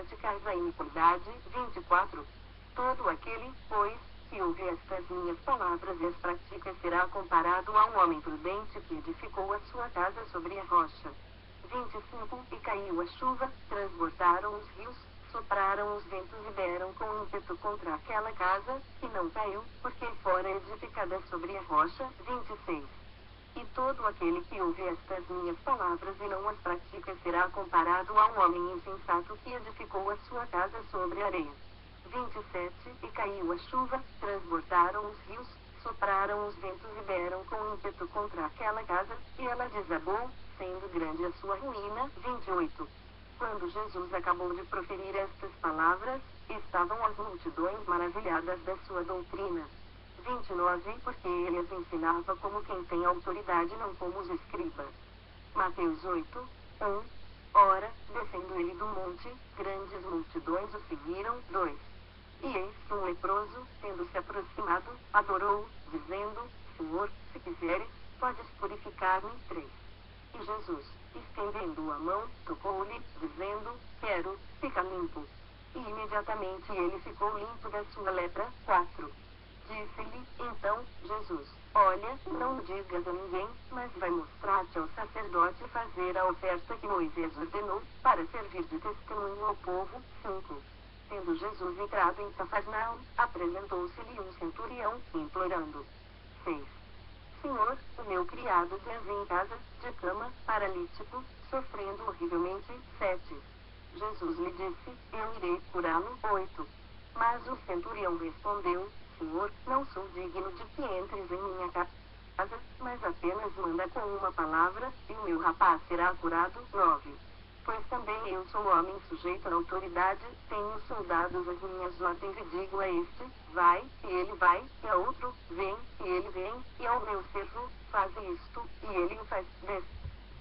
praticais a iniquidade. 24. Todo aquele, pois, que ouve estas minhas palavras e as pratica será comparado a um homem prudente que edificou a sua casa sobre a rocha. 25. E caiu a chuva, transbordaram os rios, sopraram os ventos e deram com ímpeto contra aquela casa, e não caiu, porque fora edificada sobre a rocha. 26. E todo aquele que ouve estas minhas palavras e não as pratica será comparado a um homem insensato que edificou a sua casa sobre a areia. 27. E caiu a chuva, transbordaram os rios, sopraram os ventos e deram com ímpeto contra aquela casa, e ela desabou, sendo grande a sua ruína. 28. Quando Jesus acabou de proferir estas palavras, estavam as multidões maravilhadas da sua doutrina. 29. Porque ele as ensinava como quem tem autoridade, não como os escribas. Mateus 8, 1. Ora, descendo ele do monte, grandes multidões o seguiram. 2. E eis que um leproso, tendo se aproximado, adorou, dizendo: Senhor, se quiseres, podes purificar-me. 3. E Jesus, estendendo a mão, tocou-lhe, dizendo: Quero, fica limpo. E imediatamente ele ficou limpo da sua lepra. 4. Disse-lhe, então, Jesus: Olha, não o digas a ninguém, mas vai mostrar-te ao sacerdote fazer a oferta que Moisés ordenou, para servir de testemunho ao povo. 5. Tendo Jesus entrado em Cafarnaum, apresentou-se-lhe um centurião, implorando: 6. Senhor, o meu criado jaz em casa, de cama, paralítico, sofrendo horrivelmente. 7. Jesus lhe disse: Eu irei curá-lo. 8. Mas o centurião respondeu: Senhor, não sou digno de que entres em minha casa, mas apenas manda com uma palavra, e o meu rapaz será curado. 9. Pois também eu sou homem sujeito à autoridade, tenho soldados às minhas ordens e digo a este: vai, e ele vai, e a outro: vem, e ele vem, e ao meu servo: faz isto, e ele o faz. 10.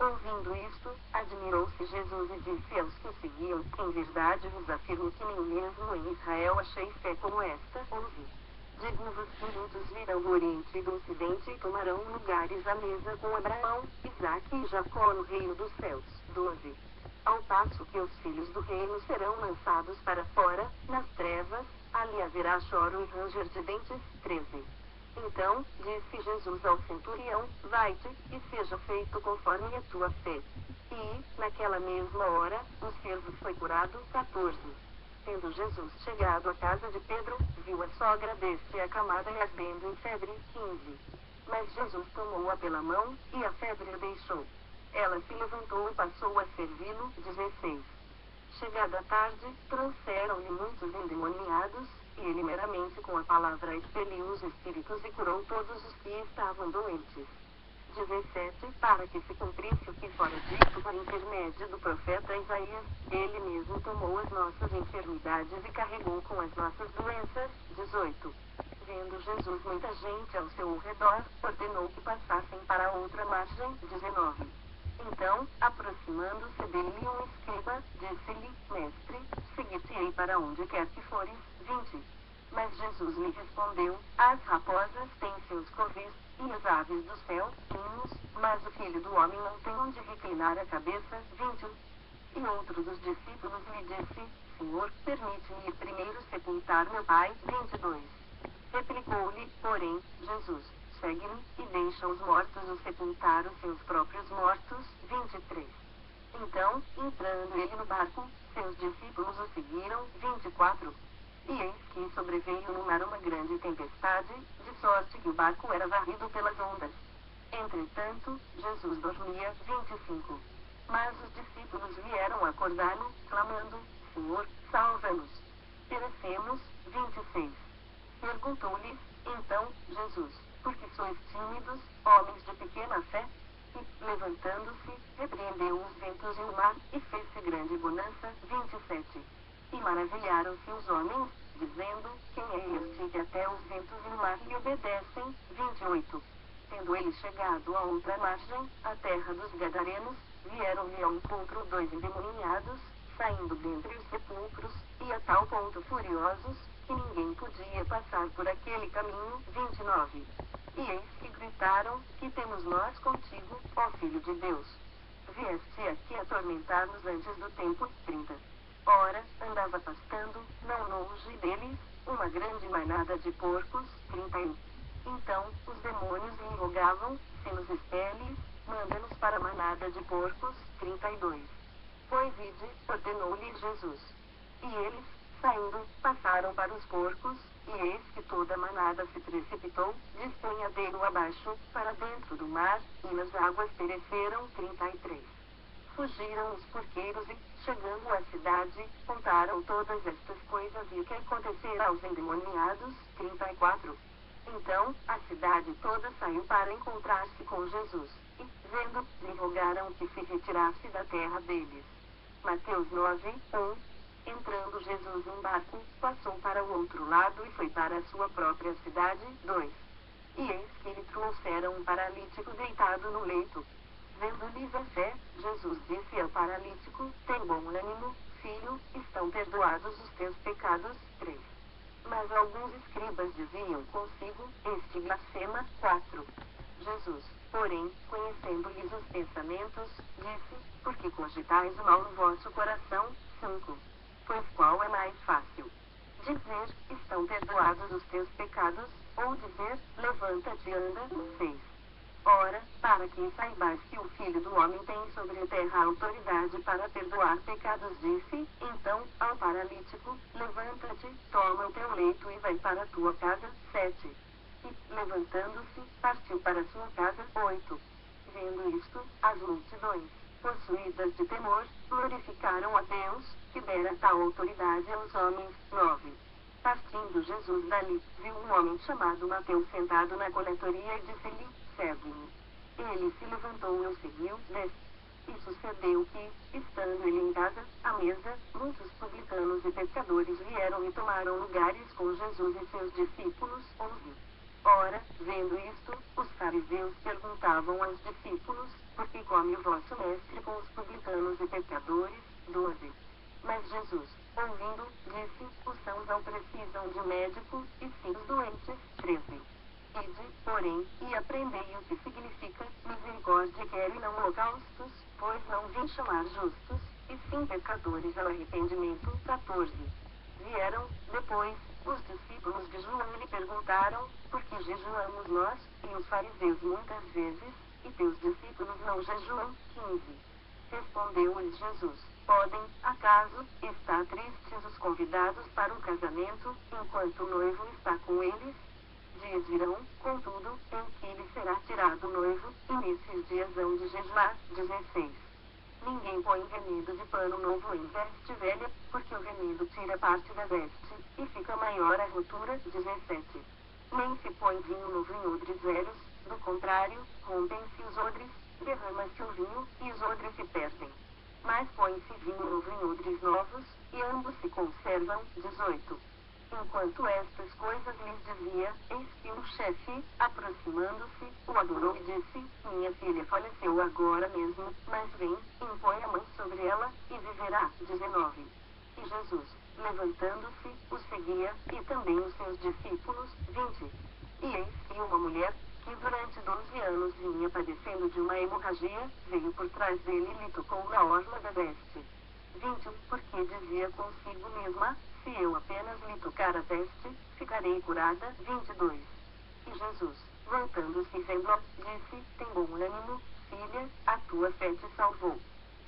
Ouvindo isto, admirou-se Jesus e disse aos que o seguiam: Em verdade vos afirmo que nem mesmo em Israel achei fé como esta. 11. Digo-vos que muitos virão do Oriente e do Ocidente e tomarão lugares à mesa com Abraão, Isaque e Jacó no reino dos céus. 12. Ao passo que os filhos do reino serão lançados para fora, nas trevas, ali haverá choro e ranger de dentes. 13. Então, disse Jesus ao centurião: Vai-te, e seja feito conforme a tua fé. E, naquela mesma hora, o servo foi curado. 14. Tendo Jesus chegado à casa de Pedro, viu a sogra deste acamada e ardendo em febre. 15. Mas Jesus tomou-a pela mão, e a febre a deixou. Ela se levantou e passou a servi-lo. 16. Chegada a tarde, trouxeram-lhe muitos endemoniados, e ele meramente com a palavra expeliu os espíritos e curou todos os que estavam doentes. 17. Para que se cumprisse o que fora dito por intermédio do profeta Isaías: ele mesmo tomou as nossas enfermidades e carregou com as nossas doenças. 18. Vendo Jesus muita gente ao seu redor, ordenou que passassem para a outra margem. 19. Então, aproximando-se dele um escriba, disse-lhe: Mestre, seguir-te-ei para onde quer que fores. 20. Mas Jesus lhe respondeu: As raposas têm seus covis, e as aves do céu, ninhos, mas o Filho do Homem não tem onde reclinar a cabeça. 21. E outro dos discípulos lhe disse: Senhor, permite-me ir primeiro sepultar meu pai. 22. Replicou-lhe, porém, Jesus: Segue-me, e deixa os mortos o sepultar os seus próprios mortos. 23. Então, entrando ele no barco, seus discípulos o seguiram. 24. E eis que sobreveio no mar uma grande tempestade, de sorte que o barco era varrido pelas ondas. Entretanto, Jesus dormia. 25. Mas os discípulos vieram acordá-lo, clamando: Senhor, salva-nos! Perecemos. 26. Perguntou-lhes, então, Jesus: Por que sois tímidos, homens de pequena fé? E, levantando-se, repreendeu os ventos e o mar, e fez-se grande bonança. 27. E maravilharam-se os homens, dizendo: Quem é este que até os ventos e o mar lhe obedecem? 28. Tendo ele chegado à outra margem, a terra dos Gadarenos, vieram-lhe ao encontro 2 endemoniados, saindo dentre os sepulcros, e a tal ponto furiosos, que ninguém podia passar por aquele caminho. 29. E eis que gritaram: Que temos nós contigo, ó Filho de Deus? Vieste aqui atormentar-nos antes do tempo. 30. Ora, andai estava pastando, não longe deles, uma grande manada de porcos. 31. Então, os demônios lhe rogavam: se nos expeles, manda-nos para a manada de porcos. 32. Pois ide, ordenou-lhe Jesus. E eles, saindo, passaram para os porcos, e eis que toda a manada se precipitou, despenhadeiro abaixo, para dentro do mar, e nas águas pereceram. 33. Fugiram os porqueiros e, chegando à cidade, contaram todas estas coisas e o que acontecera aos endemoniados. 34. Então, a cidade toda saiu para encontrar-se com Jesus, e, vendo, lhe rogaram que se retirasse da terra deles. Mateus 9, 1. Entrando Jesus num barco, passou para o outro lado e foi para a sua própria cidade. 2. E eis que lhe trouxeram um paralítico deitado no leito. Vendo-lhes a fé, Jesus disse ao paralítico: tem bom ânimo, filho, estão perdoados os teus pecados. 3. Mas alguns escribas diziam consigo: este blasfema. 4. Jesus, porém, conhecendo-lhes os pensamentos, disse: por que cogitais o mal no vosso coração? 5. Pois qual é mais fácil? Dizer: estão perdoados os teus pecados, ou dizer: levanta-te e anda? 6. Ora, para que saibais que o Filho do Homem tem sobre a terra autoridade para perdoar pecados, disse, então, ao paralítico: levanta-te, toma o teu leito e vai para a tua casa. 7. E, levantando-se, partiu para sua casa. 8. Vendo isto, as multidões, possuídas de temor, glorificaram a Deus, que dera tal autoridade aos homens. 9. Partindo Jesus dali, viu um homem chamado Mateus sentado na coletoria e disse-lhe: segue-me. Ele se levantou e o seguiu. 10. E sucedeu que, estando ele em casa, à mesa, muitos publicanos e pecadores vieram e tomaram lugares com Jesus e seus discípulos. 11. Ora, vendo isto, os fariseus perguntavam aos discípulos: por que come o vosso mestre com os publicanos e pecadores? 12. Mas Jesus, ouvindo, disse: os sãos não precisam de médico, e sim os doentes. 13. Ide, porém, e aprendei o que significa misericórdia quero e não holocaustos, pois não vim chamar justos, e sim pecadores ao arrependimento. 14. Vieram, depois, os discípulos de João e lhe perguntaram: por que jejuamos nós, e os fariseus muitas vezes, e teus discípulos não jejuam? 15. Respondeu-lhes Jesus: podem, acaso, estar tristes os convidados para o casamento, enquanto o noivo está com eles? Dias virão, contudo, em que lhe será tirado o noivo, e nesses dias hão de jejuar. 16. Ninguém põe remido de pano novo em veste velha, porque o remido tira parte da veste, e fica maior a rotura. 17. Nem se põe vinho novo em odres velhos, do contrário, rompem-se os odres, derrama-se o vinho, e os odres se perdem. Mas põe-se vinho novo em odres novos, e ambos se conservam. 18. Enquanto estas coisas lhes dizia, eis que um chefe, aproximando-se, o adorou e disse: minha filha faleceu agora mesmo, mas vem, impõe a mão sobre ela, e viverá. 19. E Jesus, levantando-se, o seguia, e também os seus discípulos. 20. E eis que uma mulher, que durante 12 anos vinha padecendo de uma hemorragia, veio por trás dele e lhe tocou na orla da veste. 21. Porque dizia consigo mesma: se eu apenas lhe tocar a veste, ficarei curada. 22. E Jesus, voltando-se e vendo-a, disse: tem bom ânimo, filha, a tua fé te salvou.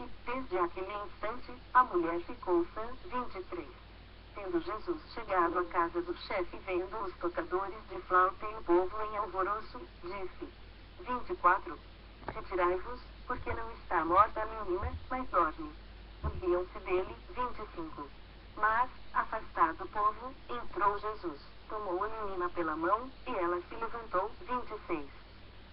E, desde aquele instante, a mulher ficou sã. 23. Tendo Jesus chegado à casa do chefe, vendo os tocadores de flauta e o povo em alvoroço, disse: 24. Retirai-vos, porque não está morta a menina, mas dorme. E riam-se dele. 25. Mas, afastado o povo, entrou Jesus, tomou a menina pela mão, e ela se levantou. 26.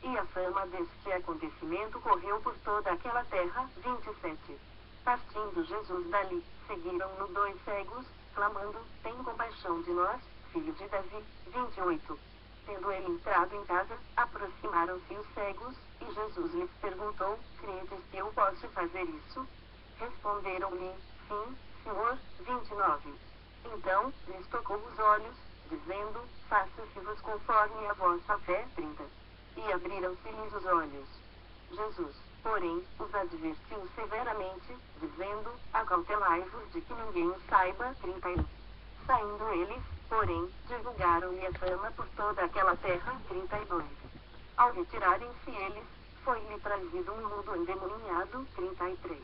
E a fama deste acontecimento correu por toda aquela terra. 27. Partindo Jesus dali, seguiram-no 2 cegos, clamando: tem compaixão de nós, filho de Davi. 28. Tendo ele entrado em casa, aproximaram-se os cegos, e Jesus lhes perguntou: credes que eu posso fazer isso? Responderam-lhe: sim, Senhor. 29. Então, lhes tocou os olhos, dizendo: faça-se-vos conforme a vossa fé. 30. E abriram-se-lhes os olhos. Jesus, porém, os advertiu severamente, dizendo: acautelai-vos de que ninguém saiba. 31. Saindo eles, porém, divulgaram-lhe a fama por toda aquela terra. 32. Ao retirarem-se eles, foi-lhe trazido um mudo endemoninhado. 33.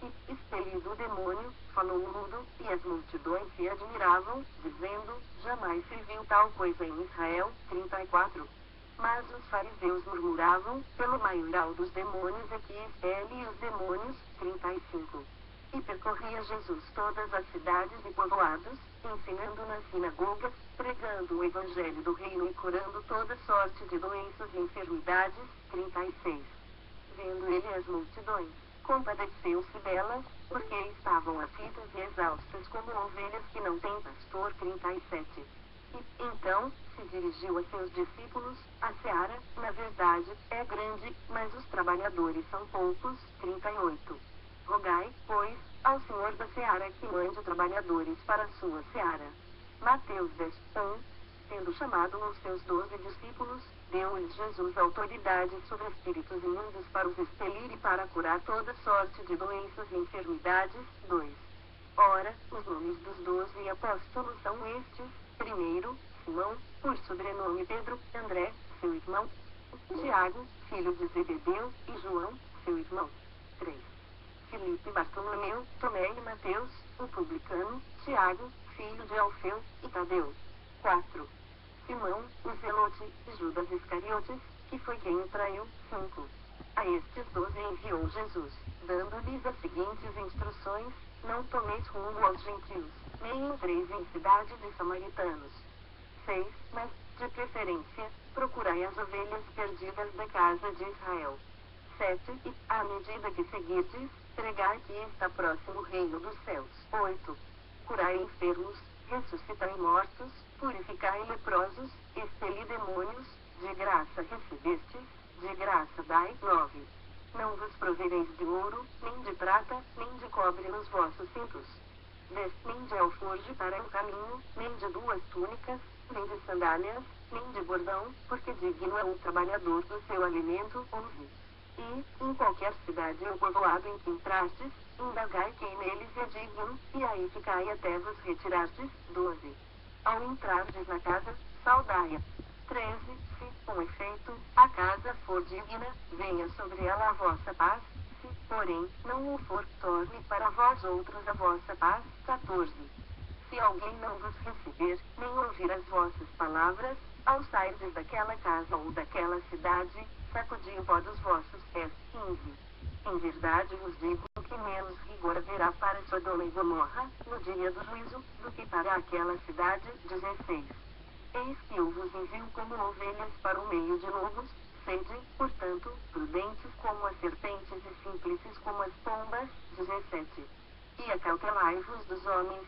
E, expelido o demônio, falou o mudo, e as multidões se admiravam, dizendo: jamais se viu tal coisa em Israel. 34. Mas os fariseus murmuravam: pelo maioral dos demônios é que expele os demônios. 35. E percorria Jesus todas as cidades e povoados, ensinando nas sinagogas, pregando o evangelho do reino e curando toda sorte de doenças e enfermidades. 36. Vendo ele as multidões, compadeceu-se delas, porque estavam aflitas e exaustas como ovelhas que não têm pastor. 37. E, então, se dirigiu a seus discípulos: a seara, na verdade, é grande, mas os trabalhadores são poucos. 38. Rogai, pois, ao Senhor da seara que mande trabalhadores para a sua seara. Mateus 10, 1. Tendo chamado os seus 12 discípulos, deu-lhes Jesus autoridade sobre espíritos imundos para os expelir e para curar toda sorte de doenças e enfermidades. 2. Ora, os nomes dos 12 apóstolos são estes: primeiro, Simão, por sobrenome Pedro; André, seu irmão; Tiago, filho de Zebedeu; e João, seu irmão. 3. Filipe, Bartolomeu, Tomé e Mateus, o publicano; Tiago, filho de Alfeu, e Tadeu. 4. Simão, o zelote, e Judas Iscariotes, que foi quem o traiu. 5. A estes 12 enviou Jesus, dando-lhes as seguintes instruções: não tomeis rumo aos gentios, nem entreis em cidade de samaritanos. 6. Mas, de preferência, procurai as ovelhas perdidas da casa de Israel. 7. E, à medida que seguirdes, pregai que está próximo o reino dos céus. 8. Curai enfermos, ressuscitai mortos, purificai leprosos, expeli demônios, de graça recebestes, de graça dai. 9. Não vos provereis de ouro, nem de prata, nem de cobre nos vossos cintos. 10. Nem de alforje para o caminho, nem de 2 túnicas, nem de sandálias, nem de bordão, porque digno é o trabalhador do seu alimento. 11. E, em qualquer cidade ou povoado em que entrastes, indagai quem neles é digno, e aí ficai até vos retirardes. 12. Ao entrardes na casa, saudai-a. 13. Se, com efeito, a casa for digna, venha sobre ela a vossa paz; se, porém, não o for, torne para vós outros a vossa paz. 14. Se alguém não vos receber, nem ouvir as vossas palavras, ao sairdes daquela casa ou daquela cidade, sacudi o pó dos vossos pés. 15. Em verdade vos digo que menos rigor haverá para Sodoma e Gomorra, no dia do juízo, do que para aquela cidade. 16. Eis que eu vos envio como ovelhas para o meio de lobos; sede, portanto, prudentes como as serpentes e simples como as pombas. 17. E acautelai-vos dos homens,